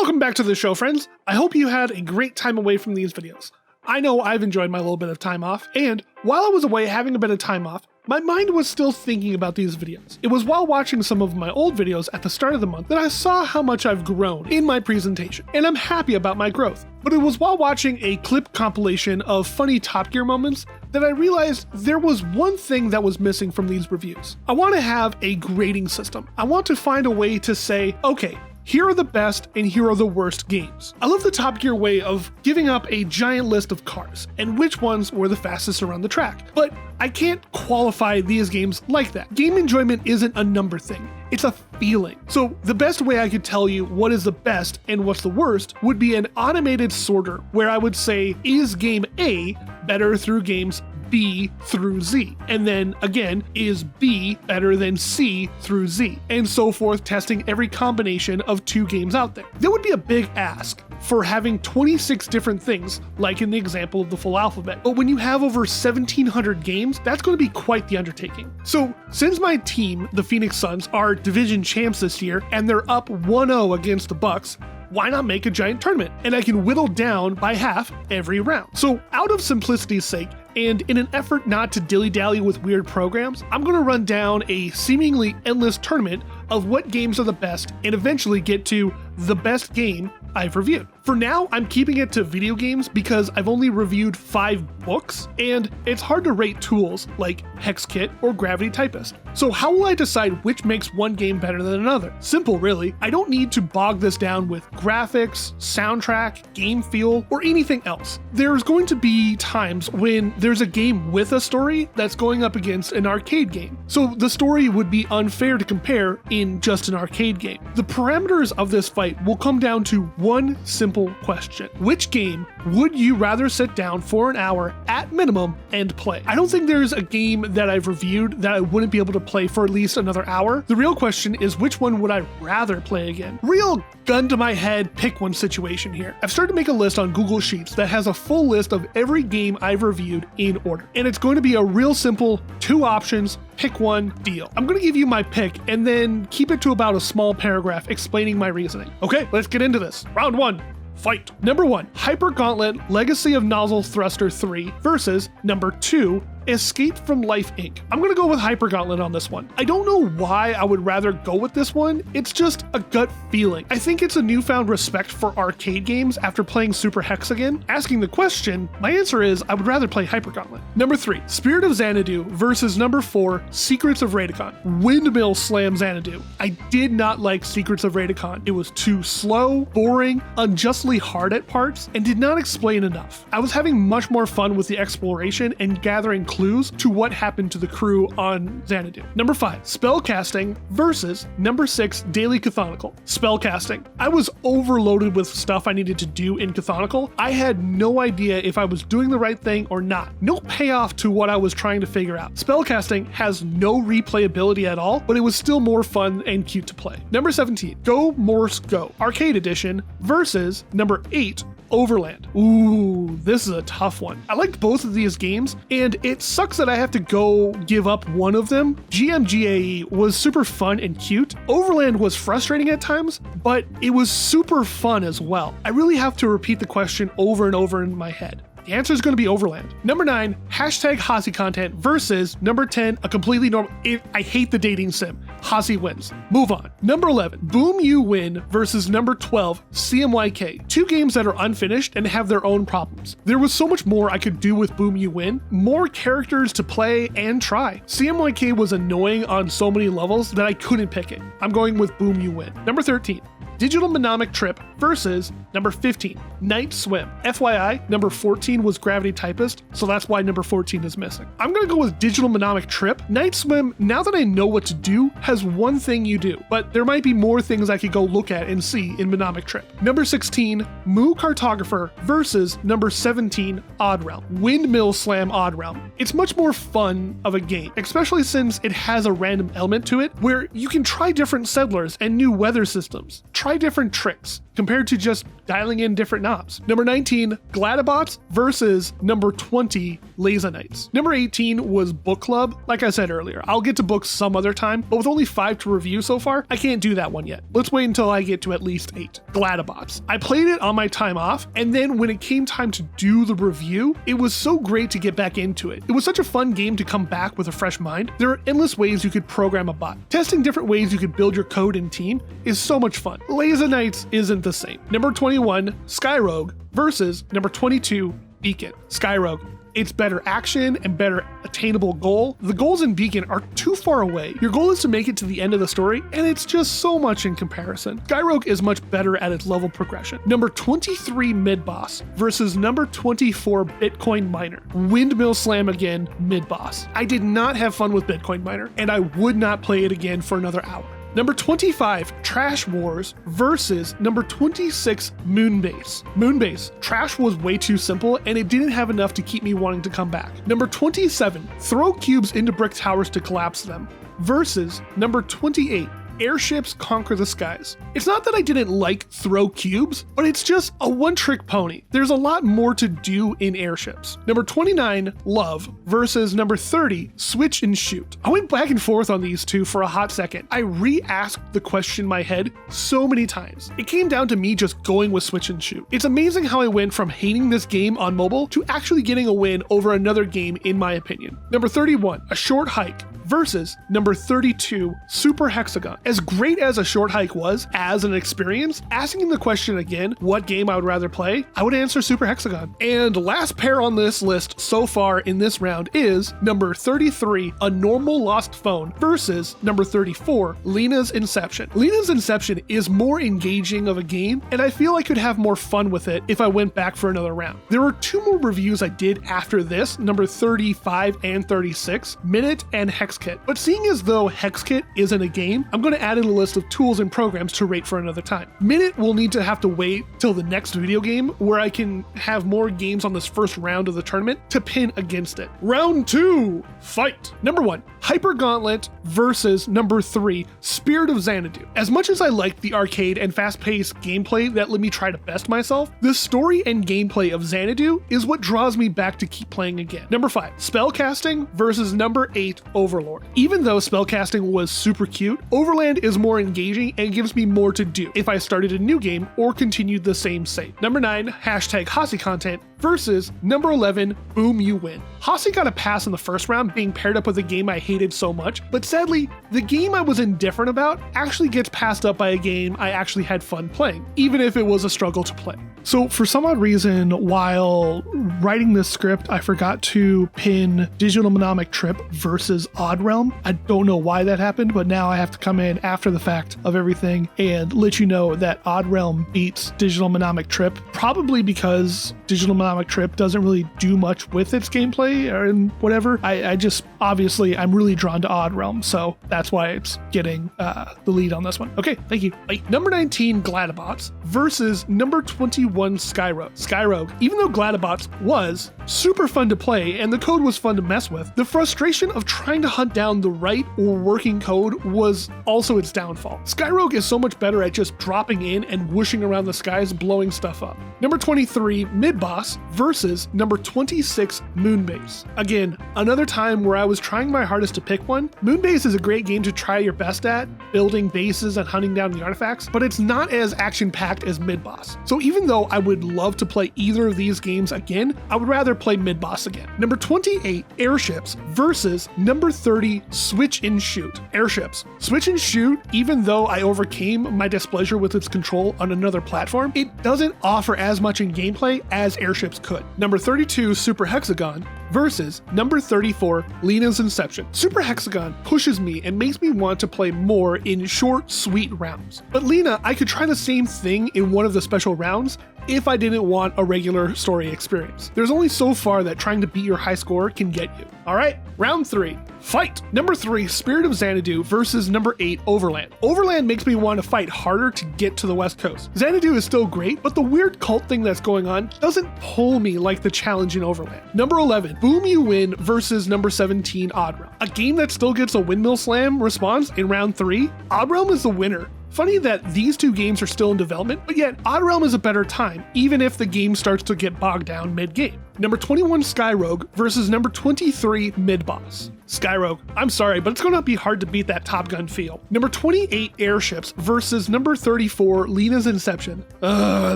Welcome back to the show, friends. I hope you had a great time away from these videos. I know I've enjoyed my little bit of time off, and while I was away having a bit of time off, my mind was still thinking about these videos. It was while watching some of my old videos at the start of the month that I saw how much I've grown in my presentation, and I'm happy about my growth. But it was while watching a clip compilation of funny Top Gear moments that I realized there was one thing that was missing from these reviews. I want to have a grading system. I want to find a way to say, okay, here are the best and here are the worst games. I love the Top Gear way of giving up a giant list of cars and which ones were the fastest around the track. But I can't qualify these games like that. Game enjoyment isn't a number thing. It's a feeling. So the best way I could tell you what is the best and what's the worst would be an automated sorter where I would say, is game A better through games B through Z? And then again, is B better than C through Z? And so forth, testing every combination of two games out there. That would be a big ask for having 26 different things, like in the example of the full alphabet. But when you have over 1,700 games, that's going to be quite the undertaking. So since my team, the Phoenix Suns, are division champs this year, and they're up 1-0 against the Bucks, why not make a giant tournament? And I can whittle down by half every round. So out of simplicity's sake, and in an effort not to dilly-dally with weird programs, I'm going to run down a seemingly endless tournament of what games are the best and eventually get to the best game I've reviewed. For now, I'm keeping it to video games because I've only reviewed 5 books, and it's hard to rate tools like HexKit or Gravity Typist. So how will I decide which makes one game better than another? Simple, really. I don't need to bog this down with graphics, soundtrack, game feel, or anything else. There's going to be times when there's a game with a story that's going up against an arcade game. So the story would be unfair to compare in just an arcade game. The parameters of this fight will come down to one simple question. Which game would you rather sit down for an hour at minimum and play? I don't think there's a game that I've reviewed that I wouldn't be able to play for at least another hour. The real question is, which one would I rather play again? Real gun to my head, pick one situation here. I've started to make a list on Google Sheets that has a full list of every game I've reviewed in order. And it's going to be a real simple 2 options, pick one deal. I'm going to give you my pick and then keep it to about a small paragraph explaining my reasoning. Okay, let's get into this. Round 1. Fight. Number 1, Hyper Gauntlet Legacy of Nozzle Thruster 3 versus number 2, Escape from Life Inc. I'm gonna go with Hyper Gauntlet on this one. I don't know why I would rather go with this one. It's just a gut feeling. I think it's a newfound respect for arcade games after playing Super Hex again. Asking the question, my answer is I would rather play Hyper Gauntlet. Number 3, Spirit of Xanadu versus number 4, Secrets of Radicon. Windmill Slam Xanadu. I did not like Secrets of Radicon. It was too slow, boring, unjustly hard at parts, and did not explain enough. I was having much more fun with the exploration and gathering clues to what happened to the crew on Xanadu. Number 5, Spellcasting versus number 6, Daily Cathonical. Spellcasting. I was overloaded with stuff I needed to do in Cathonical. I had no idea if I was doing the right thing or not. No payoff to what I was trying to figure out. Spellcasting has no replayability at all, but it was still more fun and cute to play. Number 17, Go Morse Go Arcade Edition versus number 8, Overland. Ooh, this is a tough one. I liked both of these games, and it sucks that I have to go give up one of them. GMGAE was super fun and cute. Overland was frustrating at times, but it was super fun as well. I really have to repeat the question over and over in my head. The answer is going to be Overland. Number 9, hashtag Hazy content versus number 10, a completely normal. I hate the dating sim. Hazy wins. Move on. Number 11, Boom You Win versus number 12, CMYK. 2 games that are unfinished and have their own problems. There was so much more I could do with Boom You Win, more characters to play and try. CMYK was annoying on so many levels that I couldn't pick it. I'm going with Boom You Win. Number 13, Digital Mnemonic Trip versus number 15, Night Swim. FYI, number 14 was Gravity Typist, so that's why number 14 is missing. I'm gonna go with Digital Mnemonic Trip. Night Swim, now that I know what to do, has one thing you do, but there might be more things I could go look at and see in Mnemonic Trip. Number 16, Moo Cartographer versus number 17, Odd Realm. Windmill Slam Odd Realm. It's much more fun of a game, especially since it has a random element to it where you can try different settlers and new weather systems. Try different tricks. compared to just dialing in different knobs. Number 19, Gladabots versus number 20, Laser Knights. Number 18 was Book Club. Like I said earlier, I'll get to books some other time, but with only 5 to review so far, I can't do that one yet. Let's wait until I get to at least 8. Gladabots. I played it on my time off, and then when it came time to do the review, it was so great to get back into it. It was such a fun game to come back with a fresh mind. There are endless ways you could program a bot. Testing different ways you could build your code and team is so much fun. Laser Knights isn't the same. Number 21, Skyrogue versus number 22, Beacon. Skyrogue. It's better action and better attainable goal. The goals in Beacon are too far away. Your goal is to make it to the end of the story, and it's just so much in comparison. Skyrogue is much better at its level progression. Number 23 mid-boss versus number 24 Bitcoin Miner. Windmill Slam again, mid-boss. I did not have fun with Bitcoin Miner, and I would not play it again for another hour. Number 25, Trash Wars versus number 26, Moonbase. Moonbase, Trash was way too simple and it didn't have enough to keep me wanting to come back. Number 27, Throw Cubes into Brick Towers to collapse them versus number 28, Airships Conquer the Skies. It's not that I didn't like Throw Cubes, but it's just a one-trick pony. There's a lot more to do in Airships. Number 29, Love versus number 30, Switch and Shoot. I went back and forth on these two for a hot second. I re-asked the question in my head so many times. It came down to me just going with Switch and Shoot. It's amazing how I went from hating this game on mobile to actually getting a win over another game in my opinion. Number 31, A Short Hike versus number 32, Super Hexagon. As great as A Short Hike was as an experience, asking the question again, what game I would rather play, I would answer Super Hexagon. And last pair on this list so far in this round is number 33, A Normal Lost Phone versus number 34, Lena's Inception. Lena's Inception is more engaging of a game, and I feel I could have more fun with it if I went back for another round. There were 2 more reviews I did after this, number 35 and 36, Minute and Hexkit. But seeing as though Hexkit isn't a game, I'm going to add in a list of tools and programs to rate for another time. Minute will need to have to wait till the next video game where I can have more games on this first round of the tournament to pin against it. Round 2, fight. Number 1, Hyper Gauntlet versus number 3, Spirit of Xanadu. As much as I like the arcade and fast-paced gameplay that let me try to best myself, the story and gameplay of Xanadu is what draws me back to keep playing again. Number 5, Spellcasting versus number 8, Overlord. Even though spellcasting was super cute, Overland is more engaging and gives me more to do if I started a new game or continued the same save. Number 9, hashtag Hossie content versus number 11, Boom You Win. Hossie got a pass in the first round being paired up with a game I hated so much, but sadly, the game I was indifferent about actually gets passed up by a game I actually had fun playing, even if it was a struggle to play. So for some odd reason, while writing this script, I forgot to pin Digital Mnemonic Trip versus Odd Realm. I don't know why that happened, but now I have to come in after the fact of everything and let you know that Odd Realm beats Digital Mnemonic Trip, probably because Digital Mnemonic Trip doesn't really do much with its gameplay or whatever. I just, obviously, I'm really drawn to Odd Realm, so that's why it's getting the lead on this one. Okay, thank you. Bye. Number 19, Gladabots versus number 21, Skyrogue. Skyrogue, even though Gladabots was super fun to play and the code was fun to mess with, the frustration of trying to hunt down the right or working code was also its downfall. Skyrogue is so much better at just dropping in and whooshing around the skies, blowing stuff up. Number 23, Mid-Boss versus number 26, Moonbase. Again, another time where I was trying my hardest to pick one. Moonbase is a great game to try your best at, building bases and hunting down the artifacts, but it's not as action-packed as Mid-Boss. So even though I would love to play either of these games again, I would rather play Mid-Boss again. Number 28, Airships versus number 30, Switch and Shoot. Airships. Switch and Shoot, even though I overcame my displeasure with its control on another platform, it doesn't offer as much in gameplay as Airships could. Number 32, Super Hexagon versus number 34, Lena's Inception. Super Hexagon pushes me and makes me want to play more in short, sweet rounds. But Lena, I could try the same thing in one of the special rounds if I didn't want a regular story experience. There's only so far that trying to beat your high score can get you. All right, round 3, fight. Number 3, Spirit of Xanadu versus number 8, Overland. Overland makes me want to fight harder to get to the West Coast. Xanadu is still great, but the weird cult thing that's going on doesn't pull me like the challenge in Overland. Number 11, Boom You Win versus number 17, Odd Realm. A game that still gets a windmill slam response in round 3. Odd Realm is the winner. Funny that these two games are still in development, but yet Odd Realm is a better time, even if the game starts to get bogged down mid-game. Number 21 Skyrogue versus number 23 Mid-Boss. Skyrogue, I'm sorry, but it's going to be hard to beat that Top Gun feel. Number 28 Airships versus number 34 Lena's Inception. Ugh,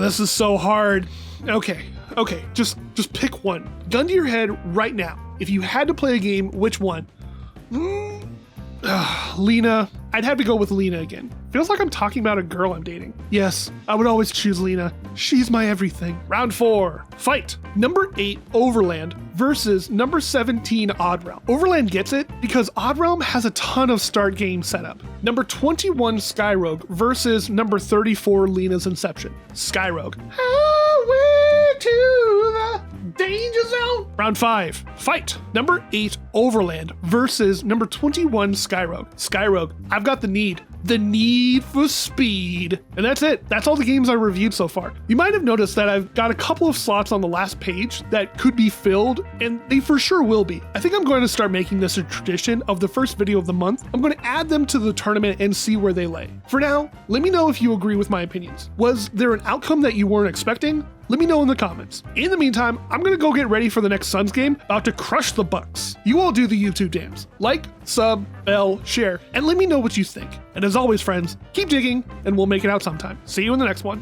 this is so hard. Okay, just pick one. Gun to your head right now. If you had to play a game, which one? Lena. I'd have to go with Lena again. Feels like I'm talking about a girl I'm dating. Yes, I would always choose Lena. She's my everything. Round 4, fight. Number 8 Overland versus number 17 Odd Realm. Overland gets it because Odd Realm has a ton of start game setup. Number 21 Skyrogue versus number 34 Lena's Inception. Skyrogue. Highway to the danger zone. Round 5, fight. Number 8 Overland versus number 21 Skyrogue. Skyrogue, I've got the need for speed. And that's it. That's all the games I reviewed so far. You might have noticed that I've got a couple of slots on the last page that could be filled, and they for sure will be. I think I'm going to start making this a tradition of the first video of the month. I'm going to add them to the tournament and see where they lay. For now, let me know if you agree with my opinions. Was there an outcome that you weren't expecting? Let me know in the comments. In the meantime, I'm gonna go get ready for the next Suns game, about to crush the Bucks. You all do the YouTube dance. Like, sub, bell, share, and let me know what you think. And as always, friends, keep digging, and we'll make it out sometime. See you in the next one.